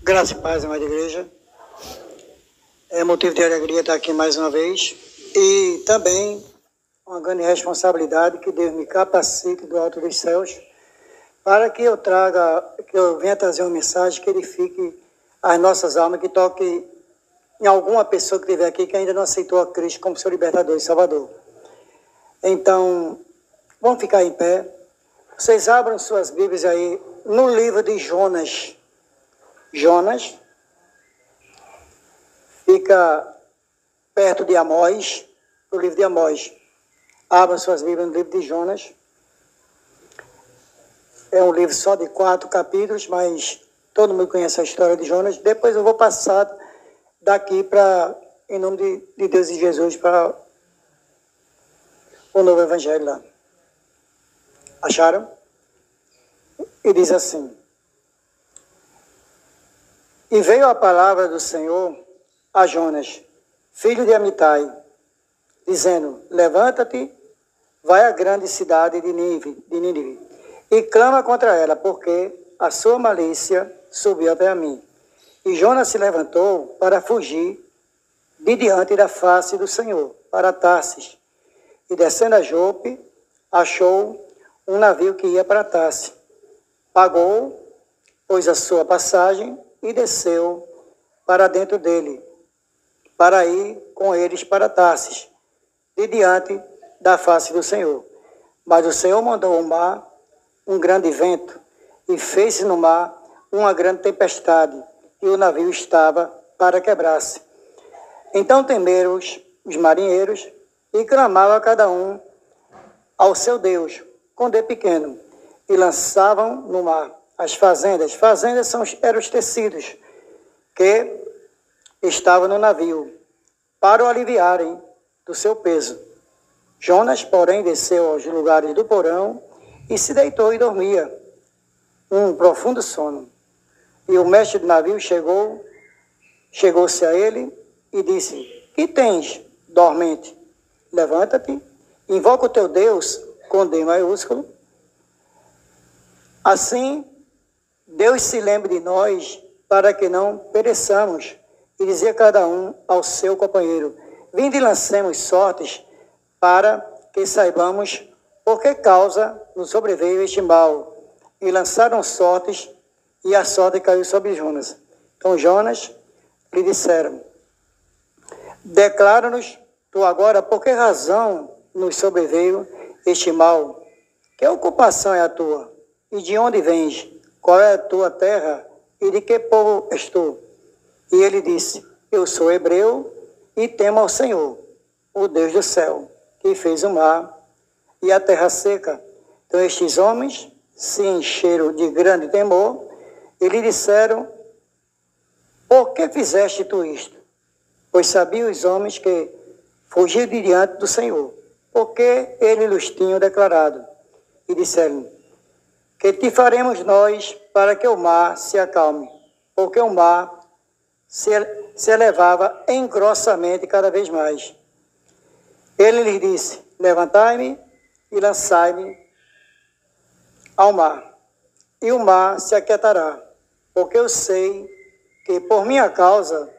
Graça e paz, amada igreja. É motivo de alegria estar aqui mais uma vez. E também uma grande responsabilidade que Deus me capacite do alto dos céus para que eu venha trazer uma mensagem que edifique as nossas almas, que toque em alguma pessoa que estiver aqui que ainda não aceitou a Cristo como seu libertador e salvador. Então, vamos ficar em pé. Vocês abram suas Bíblias aí no livro de Jonas. Jonas fica perto de Amós, o livro de Amós. Abram suas Bíblias no livro de Jonas. É um livro só de 4 capítulos, mas todo mundo conhece a história de Jonas. Depois eu vou passar daqui em nome de Deus e Jesus, para o novo evangelho lá. Acharam? E diz assim: E veio a palavra do Senhor a Jonas, filho de Amitai, dizendo: Levanta-te, vai à grande cidade de Nínive, e clama contra ela, porque a sua malícia subiu até a mim. E Jonas se levantou para fugir de diante da face do Senhor, para Tarsis. E descendo a Jope, achou um navio que ia para Tarsis. Pagou, pois, a sua passagem e desceu para dentro dele, para ir com eles para Tarsis, de diante da face do Senhor. Mas o Senhor mandou ao mar um grande vento, e fez-se no mar uma grande tempestade, e o navio estava para quebrar-se. Então temeram os marinheiros, e clamavam a cada um ao seu Deus, com D pequeno, e lançavam no mar as fazendas. Fazendas eram os tecidos que estavam no navio, para o aliviarem do seu peso. Jonas, porém, desceu aos lugares do porão e se deitou e dormia um profundo sono. E o mestre do navio chegou-se a ele e disse: Que tens, dormente? Levanta-te, invoca o teu Deus, com D maiúsculo. Assim, Deus se lembre de nós, para que não pereçamos. E dizia cada um ao seu companheiro: Vinde e lancemos sortes, para que saibamos por que causa nos sobreveio este mal. E lançaram sortes, e a sorte caiu sobre Jonas. Então Jonas lhe disseram: Declara-nos tu agora por que razão nos sobreveio este mal. Que ocupação é a tua? E de onde vens? Qual é a tua terra? E de que povo és tu? E ele disse: Eu sou hebreu e temo ao Senhor, o Deus do céu, que fez o mar e a terra seca. Então estes homens se encheram de grande temor e lhe disseram: Por que fizeste tu isto? Pois sabiam os homens que fugiam de diante do Senhor, porque ele lhes tinha declarado. E disseram: Que te faremos nós para que o mar se acalme? Porque o mar se elevava engrossamente cada vez mais. Ele lhes disse: Levantai-me e lançai-me ao mar, e o mar se aquietará, porque eu sei que por minha causa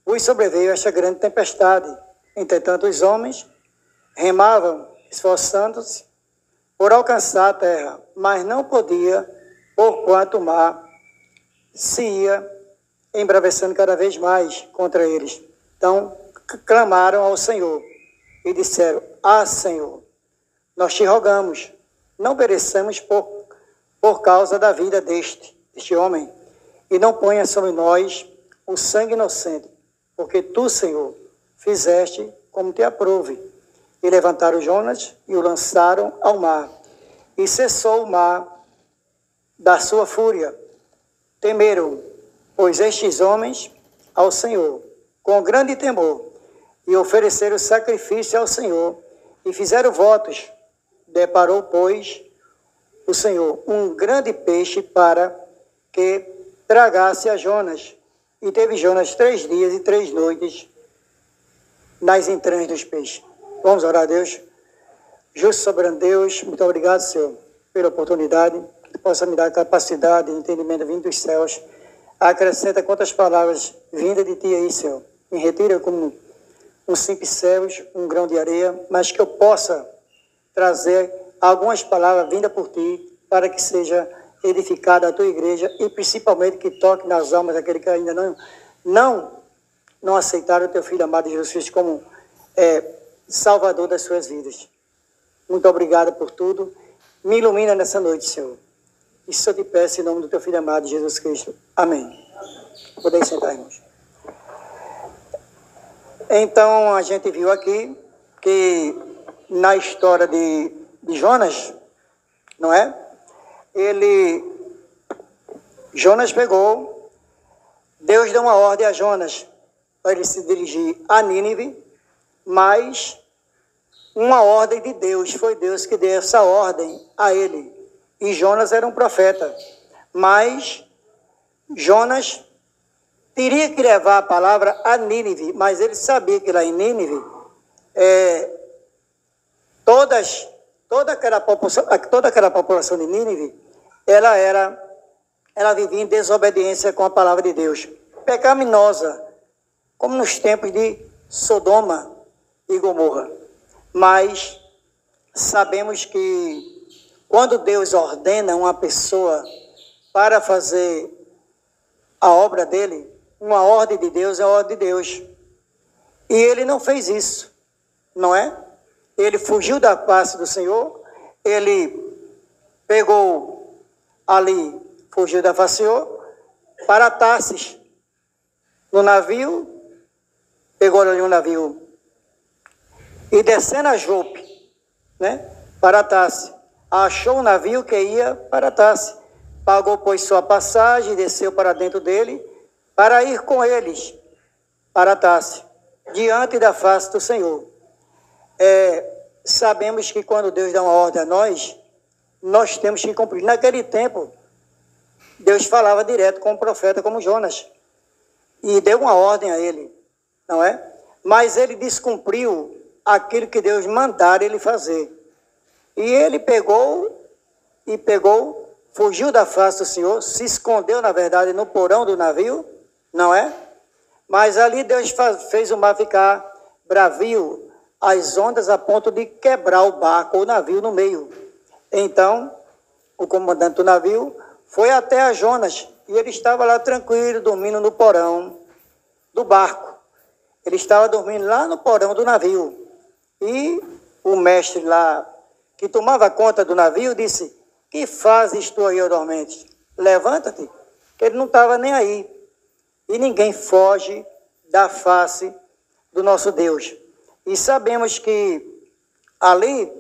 vos sobreveio esta grande tempestade. Entretanto, os homens remavam, esforçando-se por alcançar a terra, mas não podia, porquanto o mar se ia embravecendo cada vez mais contra eles. Então, clamaram ao Senhor e disseram: Senhor, nós te rogamos, não pereçamos por causa da vida deste homem, e não ponha sobre nós o sangue inocente, porque tu, Senhor, fizeste como te aprouve. E levantaram Jonas e o lançaram ao mar, e cessou o mar da sua fúria. Temeram, pois, estes homens ao Senhor, com grande temor, e ofereceram sacrifício ao Senhor, e fizeram votos. Deparou, pois, o Senhor um grande peixe para que tragasse a Jonas. E teve Jonas 3 dias e 3 noites nas entranhas dos peixes. Vamos orar a Deus. Justo soberano Deus, muito obrigado, Senhor, pela oportunidade, que possa me dar capacidade e entendimento vindo dos céus, Acrescenta quantas palavras vinda de ti aí, Senhor. Me retira como um simples servo, um grão de areia, mas que eu possa trazer algumas palavras vindas por ti, para que seja edificada a tua igreja e principalmente que toque nas almas daquele que ainda não aceitaram o teu Filho amado Jesus Cristo como Salvador das suas vidas. Muito obrigado por tudo. Me ilumina nessa noite, Senhor. Isso eu te peço em nome do teu Filho amado Jesus Cristo. Amém. Podem sentar, irmãos. Então, a gente viu aqui que na história de Jonas, não é? Jonas pegou, Deus deu uma ordem a Jonas para ele se dirigir a Nínive, mas uma ordem de Deus, foi Deus que deu essa ordem a ele. E Jonas era um profeta, mas Jonas teria que levar a palavra a Nínive, mas ele sabia que lá em Nínive, toda aquela população de Nínive, ela vivia em desobediência com a palavra de Deus, pecaminosa, como nos tempos de Sodoma e Gomorra. Mas sabemos que quando Deus ordena uma pessoa para fazer a obra dele, uma ordem de Deus é a ordem de Deus. E ele não fez isso, não é? Ele fugiu da face do Senhor, ele pegou ali, fugiu da face do Senhor, para Tarsis, no navio, pegou ali um navio, e descendo a Jope, né, para Tarsis, achou um navio que ia para Tarsis, pagou, pois, sua passagem, desceu para dentro dele, para ir com eles para Tarsis, diante da face do Senhor. Sabemos que quando Deus dá uma ordem a nós temos que cumprir. Naquele tempo, Deus falava direto com um profeta como Jonas, e deu uma ordem a ele, não é? Mas ele descumpriu aquilo que Deus mandara ele fazer. E ele pegou, fugiu da face do Senhor, se escondeu, na verdade, no porão do navio, não é? Mas ali Deus fez o mar ficar bravio, as ondas a ponto de quebrar o barco, o navio no meio. Então, o comandante do navio foi até a Jonas, e ele estava lá tranquilo, dormindo no porão do barco. Ele estava dormindo lá no porão do navio. E o mestre lá, que tomava conta do navio, disse: que fazes tu aí, ó dormente? Levanta-te. Que ele não estava nem aí. E ninguém foge da face do nosso Deus. E sabemos que ali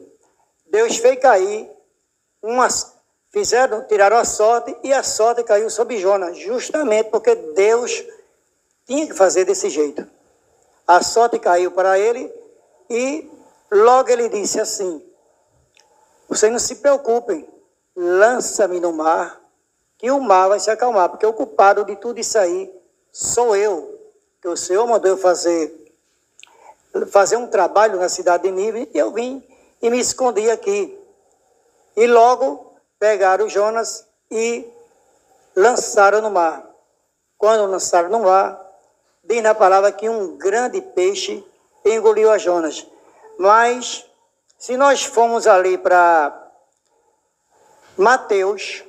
Deus fez cair tiraram a sorte, e a sorte caiu sobre Jonas, justamente porque Deus tinha que fazer desse jeito. A sorte caiu para ele, e logo ele disse assim: vocês não se preocupem, lança-me no mar, que o mar vai se acalmar, porque o culpado de tudo isso aí sou eu, que o Senhor mandou eu fazer um trabalho na cidade de Nínive, e eu vim e me escondi aqui. E logo pegaram Jonas e lançaram no mar. Quando lançaram no mar, diz na palavra que um grande peixe engoliu a Jonas. Mas, se nós formos ali para Mateus,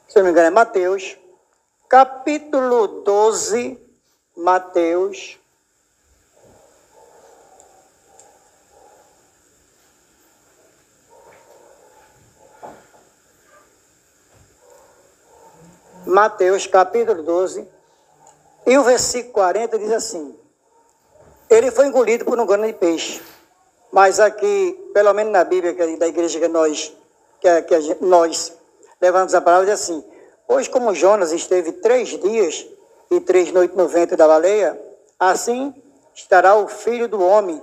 se eu não me engano é Mateus, capítulo 12, Mateus, capítulo 12, e o versículo 40 diz assim: ele foi engolido por um grande peixe. Mas aqui, pelo menos na Bíblia da igreja que nós levamos a palavra, diz assim: pois como Jonas esteve 3 dias e 3 noites no ventre da baleia, assim estará o Filho do Homem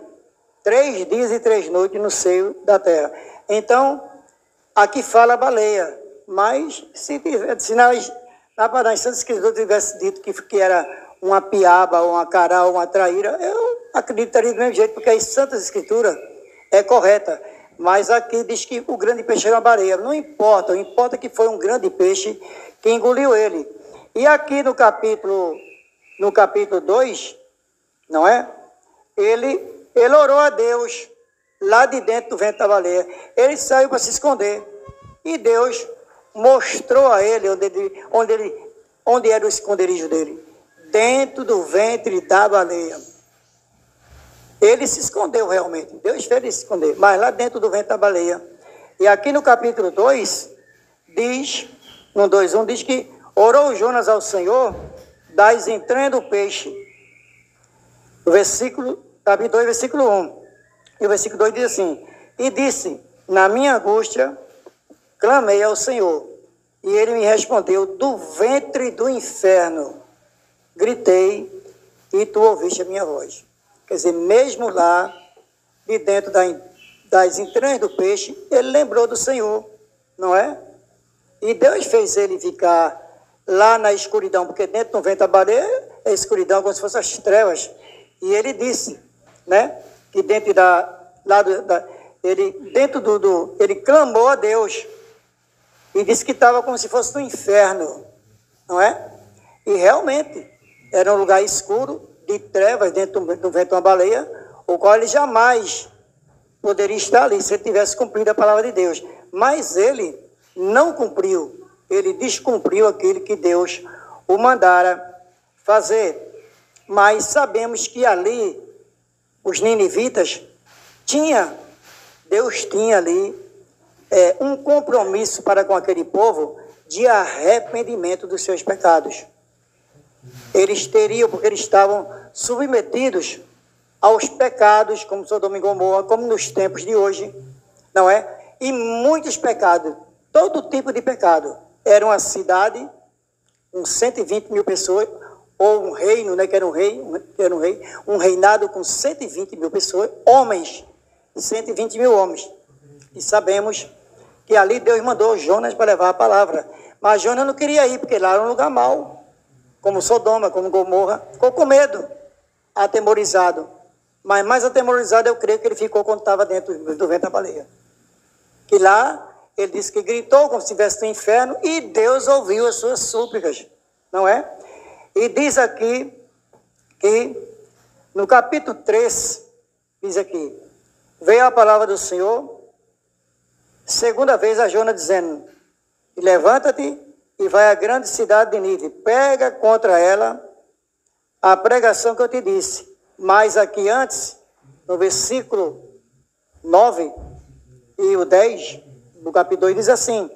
3 dias e 3 noites no seio da terra. Então, aqui fala a baleia, mas se nas Santas Escrituras tivesse dito que era uma piaba, ou uma cará, ou uma traíra, eu acreditaria do mesmo jeito, porque as Santas Escrituras é correta. Mas aqui diz que o grande peixe era uma baleia. Não importa, o importa que foi um grande peixe que engoliu ele. E aqui no capítulo 2, não é? Ele orou a Deus lá de dentro do ventre da baleia. Ele saiu para se esconder. E Deus mostrou a ele onde era o esconderijo dele. Dentro do ventre da baleia. Ele se escondeu realmente. Deus fez ele se esconder. Mas lá dentro do ventre da baleia. E aqui no capítulo 2, diz, no 2:1, diz que orou Jonas ao Senhor das entranhas do peixe. O capítulo 2, versículo 1. E o versículo 2 diz assim: e disse, na minha angústia, clamei ao Senhor, e ele me respondeu, do ventre do inferno, gritei, e tu ouviste a minha voz. Quer dizer, mesmo lá, de dentro das entranhas do peixe, ele lembrou do Senhor, não é? E Deus fez ele ficar lá na escuridão, porque dentro do ventre da baleia é escuridão, como se fossem as trevas. E ele disse, né, que dentro ele clamou a Deus e disse que estava como se fosse no inferno, não é? E realmente era um lugar escuro, de trevas, dentro do ventre de uma baleia, o qual ele jamais poderia estar ali se ele tivesse cumprido a palavra de Deus. Mas ele não cumpriu, ele descumpriu aquilo que Deus o mandara fazer. Mas sabemos que ali, os ninivitas, Deus tinha ali um compromisso para com aquele povo de arrependimento dos seus pecados. Eles teriam, porque eles estavam submetidos aos pecados, como Sodoma e Gomorra, como nos tempos de hoje, não é? E muitos pecados, todo tipo de pecado. Era uma cidade com 120 mil pessoas, ou um reino, né, que era um rei, um reinado com 120 mil pessoas, homens, 120 mil homens. E sabemos que ali Deus mandou Jonas para levar a palavra. Mas Jonas não queria ir, porque lá era um lugar mau, como Sodoma, como Gomorra. Ficou com medo, atemorizado. Mas mais atemorizado eu creio que ele ficou quando estava dentro do ventre da baleia. Que lá, ele disse que gritou como se estivesse no inferno e Deus ouviu as suas súplicas, não é? E diz aqui que no capítulo 3, diz aqui, veio a palavra do Senhor, segunda vez a Jonas dizendo, levanta-te e vai à grande cidade de Nínive, pega contra ela a pregação que eu te disse. Mas aqui antes, no versículo 9 e o 10, do capítulo 2, diz assim,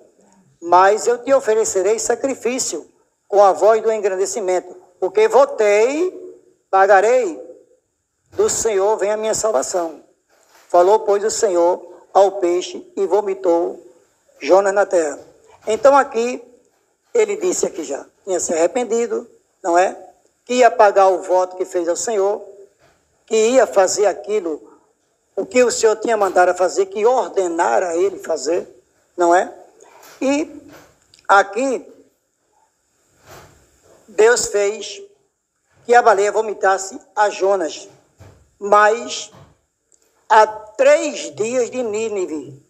mas eu te oferecerei sacrifício com a voz do engrandecimento, porque pagarei, do Senhor vem a minha salvação. Falou, pois, o Senhor ao peixe e vomitou Jonas na terra. Então aqui, ele disse aqui já, tinha se arrependido, não é? Que ia pagar o voto que fez ao Senhor, que ia fazer aquilo, o que o Senhor tinha mandado a fazer, que ordenara a ele fazer, não é? E aqui, Deus fez que a baleia vomitasse a Jonas, mas há 3 dias de Nínive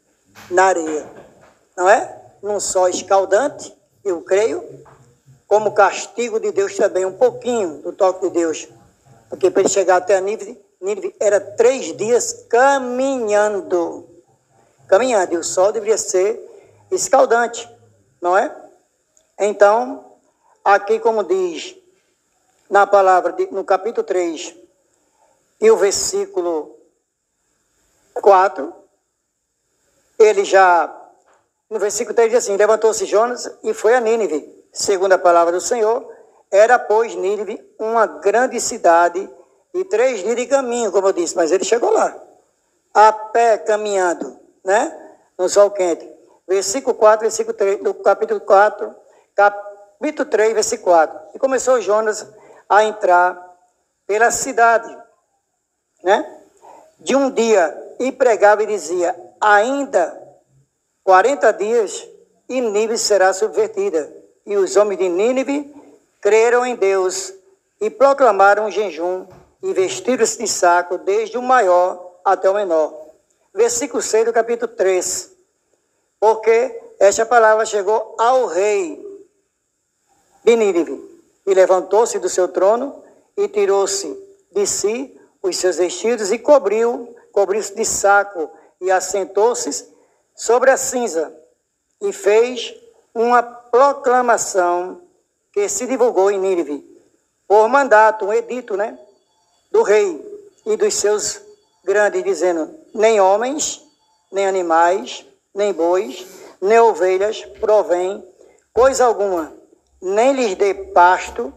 na areia, não é? Num sol escaldante, eu creio, como castigo de Deus também, um pouquinho do toque de Deus, porque para ele chegar até a Nínive era 3 dias caminhando, e o sol deveria ser escaldante, não é? Então, aqui como diz na palavra, no capítulo 3 e o versículo 4, ele já, no versículo 3 diz assim, levantou-se Jonas e foi a Nínive, segundo a palavra do Senhor. Era, pois, Nínive uma grande cidade e 3 dias de caminho, como eu disse, mas ele chegou lá, a pé, caminhando, né? No sol quente. Versículo 4, versículo 3, do capítulo 4, capítulo 3, versículo 4. E começou Jonas a entrar pela cidade, né? De um dia, e pregava e dizia, ainda 40 dias e Nínive será subvertida. E os homens de Nínive creram em Deus e proclamaram um jejum e vestiram-se de saco, desde o maior até o menor. Versículo 6 do capítulo 3. Porque esta palavra chegou ao rei de Nínive. E levantou-se do seu trono e tirou-se de si os seus vestidos e cobriu-se de saco e assentou-se sobre a cinza e fez uma proclamação que se divulgou em Nínive, por mandato, um edito, do rei e dos seus grandes, dizendo: nem homens, nem animais, nem bois, nem ovelhas provém coisa alguma, nem lhes dê pasto,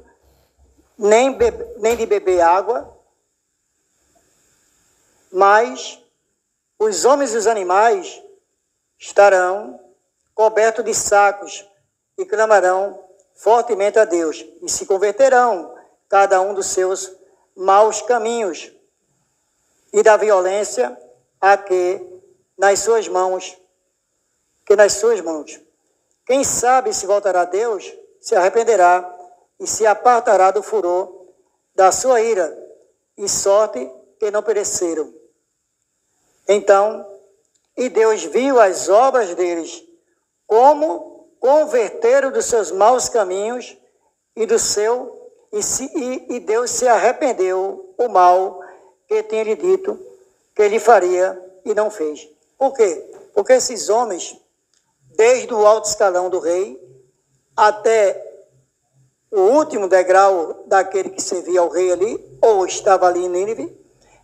nem de beber água, mas os homens e os animais estarão cobertos de sacos e clamarão fortemente a Deus e se converterão cada um dos seus maus caminhos e da violência nas suas mãos. Quem sabe se voltará a Deus, se arrependerá e se apartará do furor da sua ira, e sorte que não pereceram. Então, e Deus viu as obras deles, como converteram dos seus maus caminhos e Deus se arrependeu o mal que tinha lhe dito que ele faria e não fez. Por quê? Porque esses homens, desde o alto escalão do rei até o último degrau daquele que servia ao rei ali, ou estava ali em Nínive,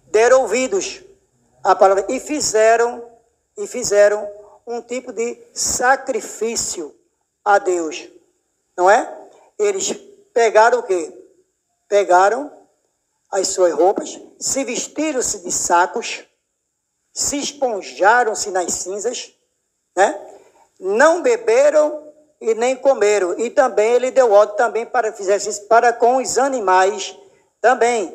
deram ouvidos à palavra e fizeram um tipo de sacrifício a Deus, não é? Eles pegaram o quê? Pegaram as suas roupas, se vestiram-se de sacos, se esponjaram-se nas cinzas, não beberam e nem comeram. E também ele deu ordem também para que fizesse isso para com os animais também,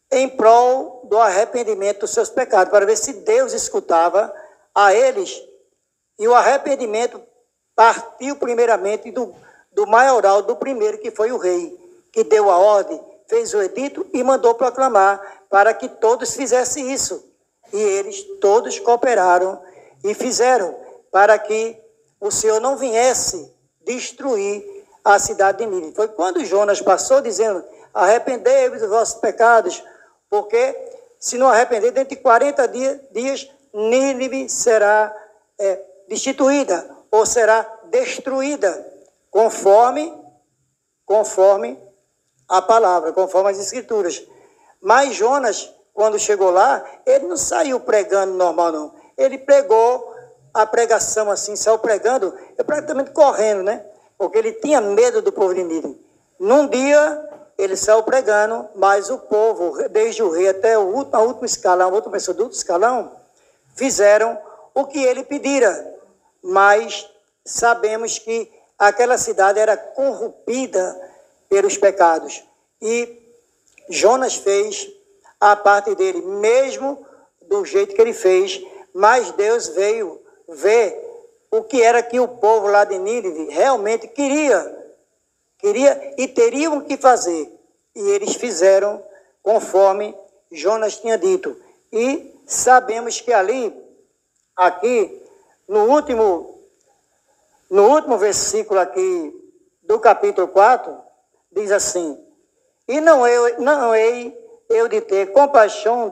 em prol do arrependimento dos seus pecados, para ver se Deus escutava a eles. E o arrependimento partiu primeiramente do maioral, do primeiro, que foi o rei, que deu a ordem, fez o edito e mandou proclamar para que todos fizessem isso. E eles todos cooperaram e fizeram para que o Senhor não viesse destruir a cidade de Nínive. Foi quando Jonas passou dizendo: arrependei-vos dos vossos pecados, porque se não arrepender, dentro de 40 dias Nínive será destituída ou será destruída, conforme a palavra, conforme as escrituras. Mas Jonas, quando chegou lá, ele não saiu pregando normal, não. Ele pregou a pregação assim, saiu pregando, praticamente correndo, porque ele tinha medo do povo de Nínive. Num dia, ele saiu pregando, mas o povo, desde o rei até a última escalão, a outra pessoa do último escalão, fizeram o que ele pedira. Mas sabemos que aquela cidade era corrompida pelos pecados. E Jonas fez a parte dele, mesmo do jeito que ele fez, mas Deus veio ver o que era que o povo lá de Nínive realmente queria e teriam que fazer. E eles fizeram conforme Jonas tinha dito. E sabemos que aqui, no último versículo aqui do capítulo 4, diz assim: e não hei eu de ter compaixão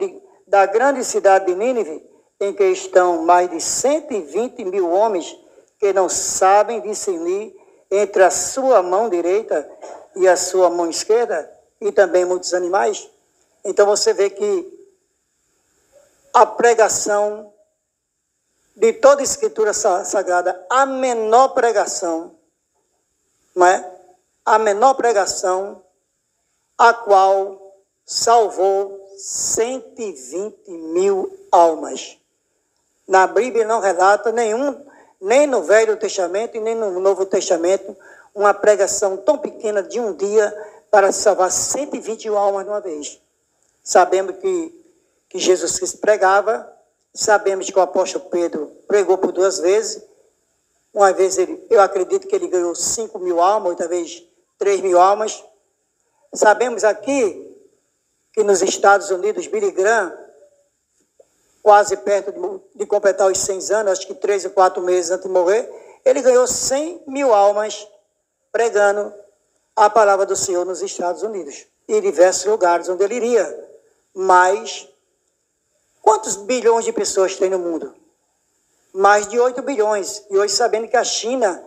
da grande cidade de Nínive, em que estão mais de 120 mil homens que não sabem discernir entre a sua mão direita e a sua mão esquerda, e também muitos animais. Então você vê que a pregação de toda a Escritura Sagrada, a menor pregação, não é? A menor pregação, a qual salvou 120 mil almas. Na Bíblia não relata nem no Velho Testamento e nem no Novo Testamento, uma pregação tão pequena de um dia para salvar 120 almas de uma vez. Sabemos que Jesus Cristo pregava, sabemos que o apóstolo Pedro pregou por 2 vezes. Uma vez eu acredito que ele ganhou 5 mil almas, outra vez 3 mil almas. Sabemos aqui que nos Estados Unidos, Billy Graham, quase perto de completar os 100 anos, acho que 3 ou 4 meses antes de morrer, ele ganhou 100 mil almas pregando a palavra do Senhor nos Estados Unidos e em diversos lugares onde ele iria. Mas quantos bilhões de pessoas tem no mundo? Mais de 8 bilhões. E hoje sabendo que a China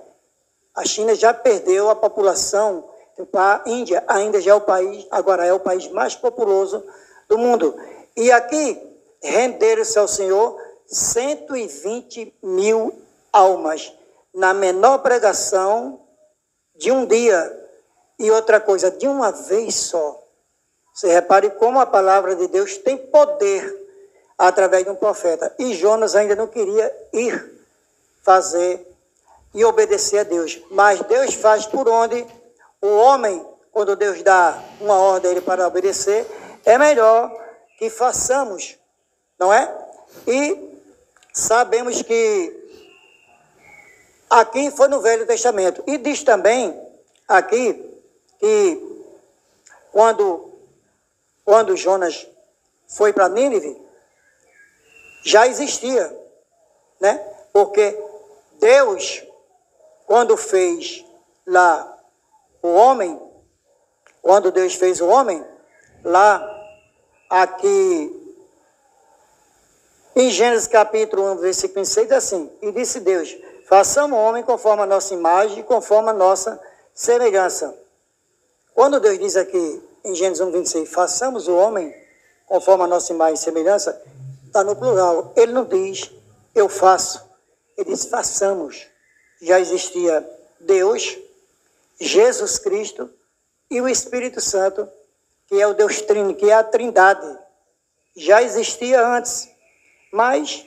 já perdeu a população. A Índia ainda já é o país, agora é o país mais populoso do mundo. E aqui renderam-se ao Senhor 120 mil almas na menor pregação de um dia. E outra coisa, de uma vez só. Você repare como a palavra de Deus tem poder através de um profeta. E Jonas ainda não queria ir fazer e obedecer a Deus. Mas Deus faz por onde o homem, quando Deus dá uma ordem a ele para obedecer, é melhor que façamos, não é? E sabemos que aqui foi no Velho Testamento. E diz também aqui que quando Jonas foi para Nínive, já existia, né? Porque Deus, quando fez lá o homem, quando Deus fez o homem, lá, aqui, em Gênesis capítulo 1, versículo 26, diz assim: e disse Deus, façamos o homem conforme a nossa imagem e conforme a nossa semelhança. Quando Deus diz aqui, em Gênesis 1, 26, façamos o homem conforme a nossa imagem e semelhança, está no plural. Ele não diz, eu faço. Ele diz, façamos. Já existia Deus, Jesus Cristo e o Espírito Santo, que é o Deus Trino, que é a Trindade. Já existia antes. Mas,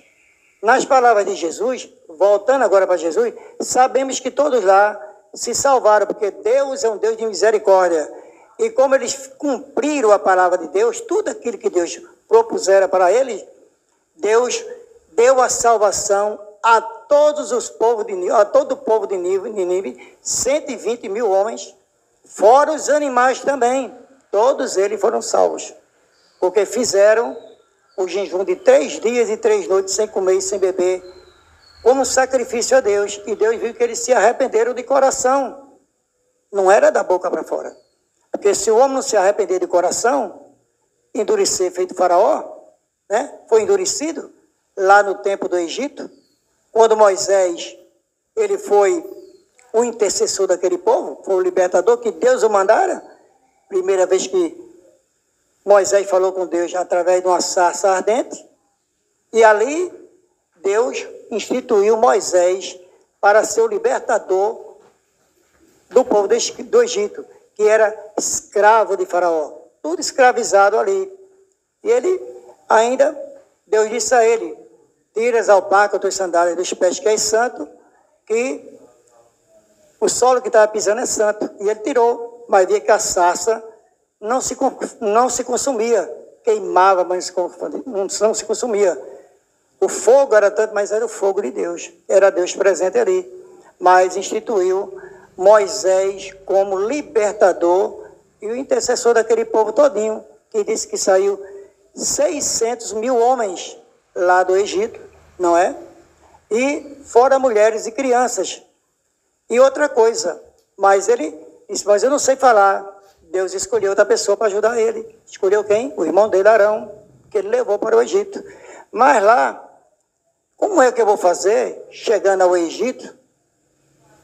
nas palavras de Jesus, voltando agora para Jesus, sabemos que todos lá se salvaram, porque Deus é um Deus de misericórdia. E como eles cumpriram a palavra de Deus, tudo aquilo que Deus propusera para eles, Deus deu a salvação a todos os povos de Nínive, a todo o povo de Nínive, 120 mil homens, fora os animais também. Todos eles foram salvos, porque fizeram o jejum de 3 dias e 3 noites sem comer e sem beber, como sacrifício a Deus. E Deus viu que eles se arrependeram de coração. Não era da boca para fora. Porque se o homem não se arrepender de coração, endurecer feito Faraó, né? Foi endurecido lá no tempo do Egito, quando Moisés, ele foi o intercessor daquele povo, foi o libertador que Deus o mandara. Primeira vez que Moisés falou com Deus através de uma sarça ardente, e ali Deus instituiu Moisés para ser o libertador do povo do Egito, que era escravo de Faraó, tudo escravizado ali. E ele ainda, Deus disse a ele, tira as alpacas, as tuas sandálias dos pés, que és santo, que o solo que estava pisando é santo. E ele tirou, mas via que a sarça não se consumia, queimava, mas não se consumia. O fogo era tanto, mas era o fogo de Deus, era Deus presente ali. Mas instituiu Moisés como libertador e o intercessor daquele povo todinho, que disse que saiu 600 mil homens lá do Egito, não é? E fora mulheres e crianças. E outra coisa, mas ele disse, mas eu não sei falar. Deus escolheu outra pessoa para ajudar ele. Escolheu quem? O irmão dele, Arão, que ele levou para o Egito. Mas lá, como é que eu vou fazer, chegando ao Egito?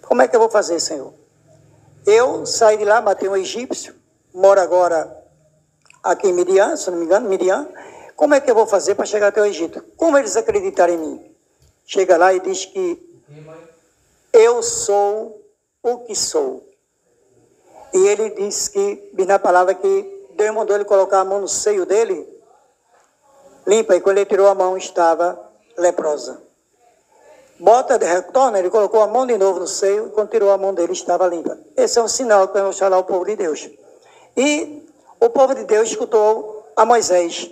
Como é que eu vou fazer, Senhor? Eu saí de lá, matei um egípcio, moro agora aqui em Midian, se não me engano, Midian. Como é que eu vou fazer para chegar até o Egito? Como eles acreditaram em mim? Chega lá e diz que eu sou o que sou. E ele diz que, na palavra que Deus mandou ele colocar a mão no seio dele, limpa, e quando ele tirou a mão estava leprosa. Retorna, ele colocou a mão de novo no seio, e quando tirou a mão dele estava limpa. Esse é um sinal que vai mostrar lá o povo de Deus. E o povo de Deus escutou a Moisés,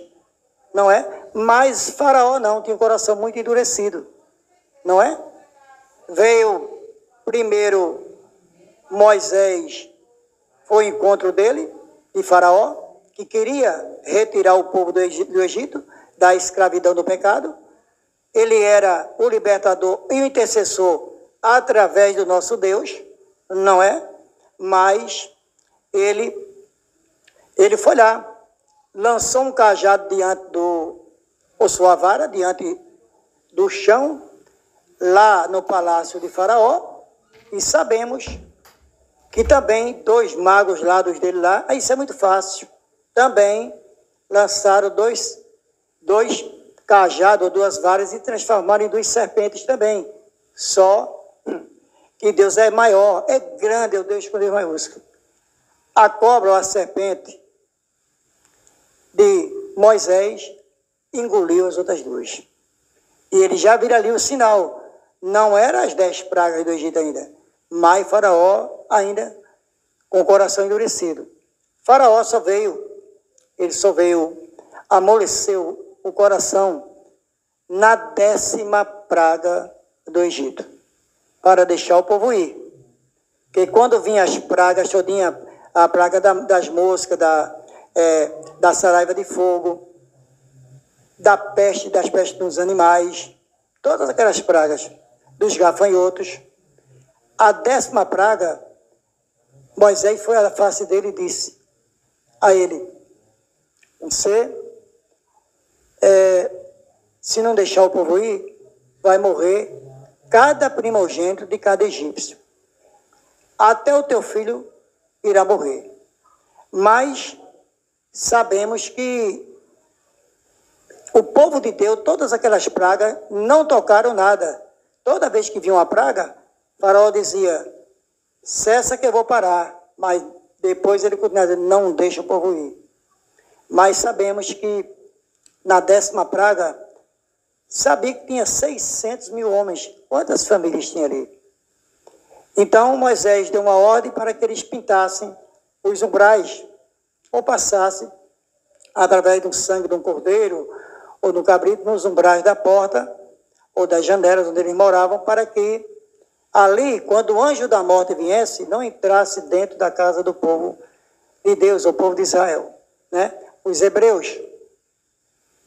não é? Mas Faraó não, tinha um coração muito endurecido, não é? Veio primeiro Moisés, foi o encontro dele, de Faraó, que queria retirar o povo do Egito, da escravidão do pecado. Ele era o libertador e o intercessor através do nosso Deus, não é? Mas ele foi lá, lançou um cajado ou sua vara diante do chão, lá no palácio de Faraó, e sabemos que também 2 magos lados dele lá, isso é muito fácil, também lançaram dois cajados ou 2 varas e transformaram em 2 serpentes também. Só que Deus é maior, é grande, é o Deus com Deus maiúsculo. A cobra ou a serpente de Moisés engoliu as outras 2. E ele já vira ali o sinal. Não eram as 10 pragas do Egito ainda, mas Faraó ainda com o coração endurecido. Faraó só veio amoleceu o coração na 10ª praga do Egito, para deixar o povo ir. Porque quando vinham as pragas, todinha, a praga das moscas, da saraiva de fogo, das pestes dos animais, todas aquelas pragas, dos gafanhotos. A 10ª praga, Moisés foi à face dele e disse a ele: você, se não deixar o povo ir, vai morrer cada primogênito de cada egípcio. Até o teu filho irá morrer. Mas sabemos que o povo de Deus, todas aquelas pragas, não tocaram nada. Toda vez que vinha uma praga, Faraó dizia: cessa que eu vou parar. Mas depois ele continuava dizendo: não deixa o povo ir. Mas sabemos que na 10ª praga, sabia que tinha 600 mil homens. Quantas famílias tinha ali? Então Moisés deu uma ordem para que eles pintassem os umbrais, ou passassem através do sangue de um cordeiro ou do cabrito nos umbrais da porta ou das janelas onde eles moravam, para que ali, quando o anjo da morte viesse, não entrasse dentro da casa do povo de Deus, o povo de Israel, né? Os hebreus.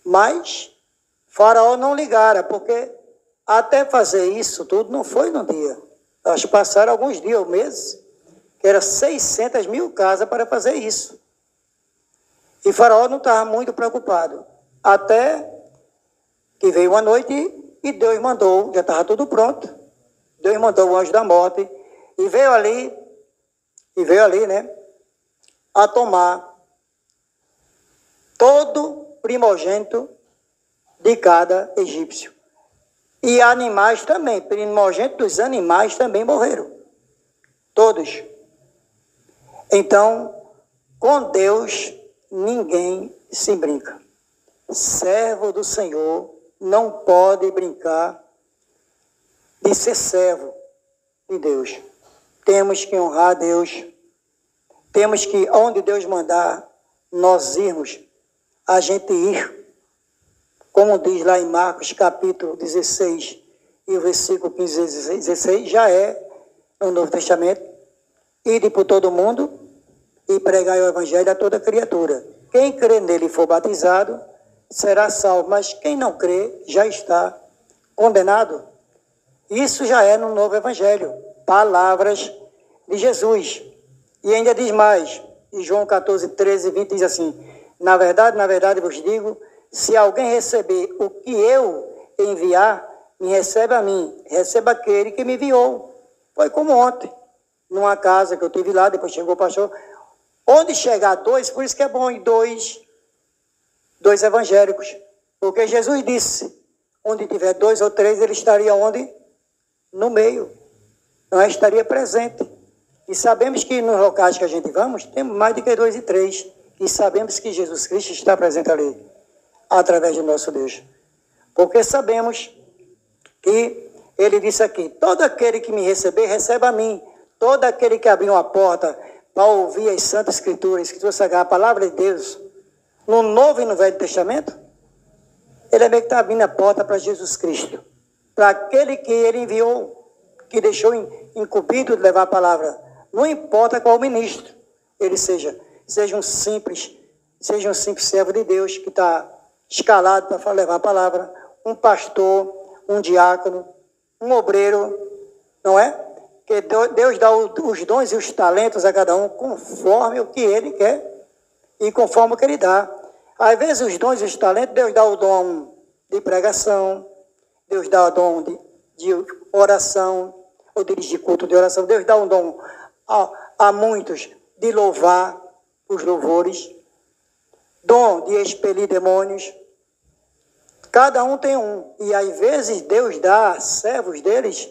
Mas Faraó não ligara, porque até fazer isso tudo não foi num dia. Acho que passaram alguns dias ou meses, que eram 600 mil casas para fazer isso. E Faraó não estava muito preocupado. Até que veio uma noite e Deus mandou, já estava tudo pronto. Deus mandou o anjo da morte e veio ali, né, a tomar todo primogênito de cada egípcio. E animais também, primogênito dos animais também morreram. Todos. Então, com Deus, ninguém se brinca. Servo do Senhor não pode brincar de ser servo de Deus. Temos que honrar a Deus. Temos que, onde Deus mandar nós irmos, a gente ir. Como diz lá em Marcos, capítulo 16, e o versículo 15 e 16, já é no Novo Testamento: ide por todo mundo e pregai o evangelho a toda criatura. Quem crê nele e for batizado será salvo, mas quem não crê já está condenado. Isso já é no novo evangelho, palavras de Jesus. E ainda diz mais, em João 14, 13 e 20 diz assim: na verdade vos digo, se alguém receber o que eu enviar, me recebe a mim, receba aquele que me enviou. Foi como ontem, numa casa que eu tive lá, depois chegou o pastor. Onde chegar 2, por isso que é bom ir dois evangélicos. Porque Jesus disse, onde tiver 2 ou 3, ele estaria onde? No meio. Não estaria presente. E sabemos que nos locais que a gente vamos, temos mais do que 2 e 3. E sabemos que Jesus Cristo está presente ali, através do nosso Deus. Porque sabemos que ele disse aqui: todo aquele que me receber, recebe a mim. Todo aquele que abrir uma porta para ouvir as Santas Escrituras, Escritura Sagrada, a palavra de Deus, no Novo e no Velho Testamento, ele é meio que está abrindo a porta para Jesus Cristo. Para aquele que ele enviou, que deixou incumbido de levar a palavra. Não importa qual ministro ele seja um simples servo de Deus que está escalado para levar a palavra, um pastor, um diácono, um obreiro, não é? Porque Deus dá os dons e os talentos a cada um conforme o que Ele quer e conforme o que Ele dá. Às vezes os dons e os talentos, Deus dá o dom de pregação, Deus dá o dom de oração, ou dirigir culto de oração. Deus dá um dom a muitos de louvar os louvores, dom de expelir demônios. Cada um tem um. E às vezes Deus dá a servos deles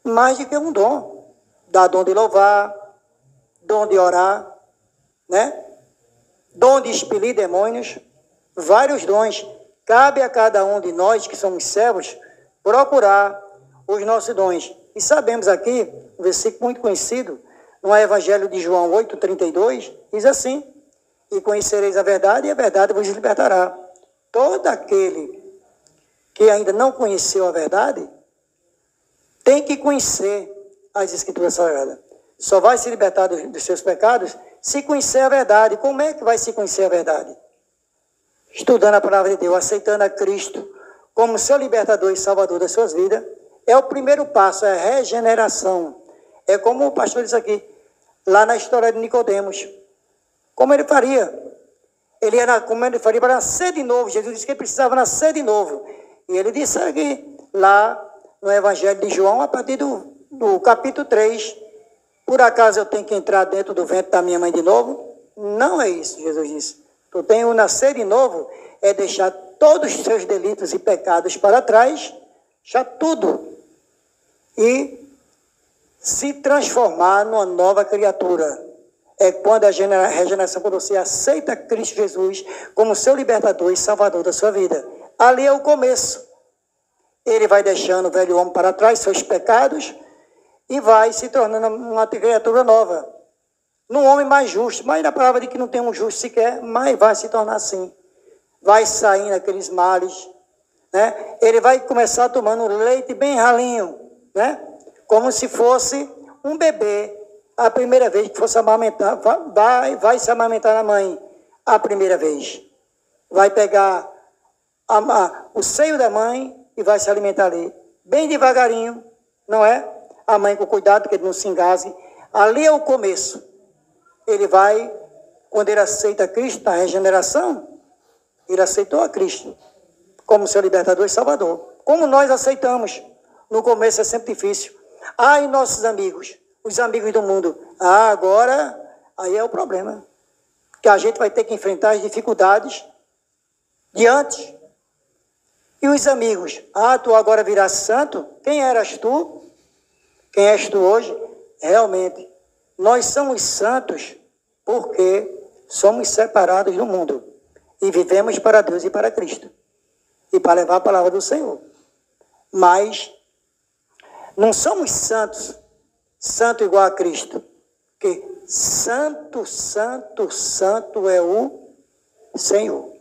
mais do que um dom. Dá dom de louvar, dom de orar, né? Dom de expelir demônios, vários dons. Cabe a cada um de nós que somos servos procurar os nossos dons. E sabemos aqui, um versículo muito conhecido, no Evangelho de João 8,32, diz assim: e conhecereis a verdade, e a verdade vos libertará. Todo aquele que ainda não conheceu a verdade, tem que conhecer as Escrituras Sagradas. Só vai se libertar dos seus pecados se conhecer a verdade. Como é que vai se conhecer a verdade? Estudando a palavra de Deus, aceitando a Cristo como seu libertador e salvador das suas vidas. É o primeiro passo, é a regeneração. É como o pastor disse aqui, lá na história de Nicodemos. Como ele faria? Como ele faria para nascer de novo? Jesus disse que ele precisava nascer de novo. E ele disse aqui, lá no Evangelho de João, a partir do capítulo 3, por acaso eu tenho que entrar dentro do ventre da minha mãe de novo? Não é isso, Jesus disse. Tu tem o nascer de novo, é deixar todos os seus delitos e pecados para trás, já tudo, e se transformar numa nova criatura. É quando a regeneração, quando você aceita Cristo Jesus como seu libertador e salvador da sua vida. Ali é o começo. Ele vai deixando o velho homem para trás, seus pecados, e vai se tornando uma criatura nova. Num homem mais justo. Mas na palavra de que não tem um justo sequer, mas vai se tornar assim. Vai saindo aqueles males, né? Ele vai começar tomando leite bem ralinho, né? Como se fosse um bebê. A primeira vez que fosse amamentar, vai se amamentar na mãe. A primeira vez. Vai pegar o seio da mãe e vai se alimentar ali. Bem devagarinho, não é? A mãe com cuidado, que ele não se engase. Ali é o começo. Ele vai, quando ele aceita Cristo na regeneração, ele aceitou a Cristo como seu libertador e salvador. Como nós aceitamos. No começo é sempre difícil. E nossos amigos, os amigos do mundo. Agora, aí é o problema. Que a gente vai ter que enfrentar as dificuldades de antes. E os amigos? Tu agora virás santo? Quem eras tu? Quem és tu hoje? Realmente, nós somos santos porque somos separados do mundo. E vivemos para Deus e para Cristo. E para levar a palavra do Senhor. Mas não somos santos, santo igual a Cristo. Porque santo, santo, santo é o Senhor.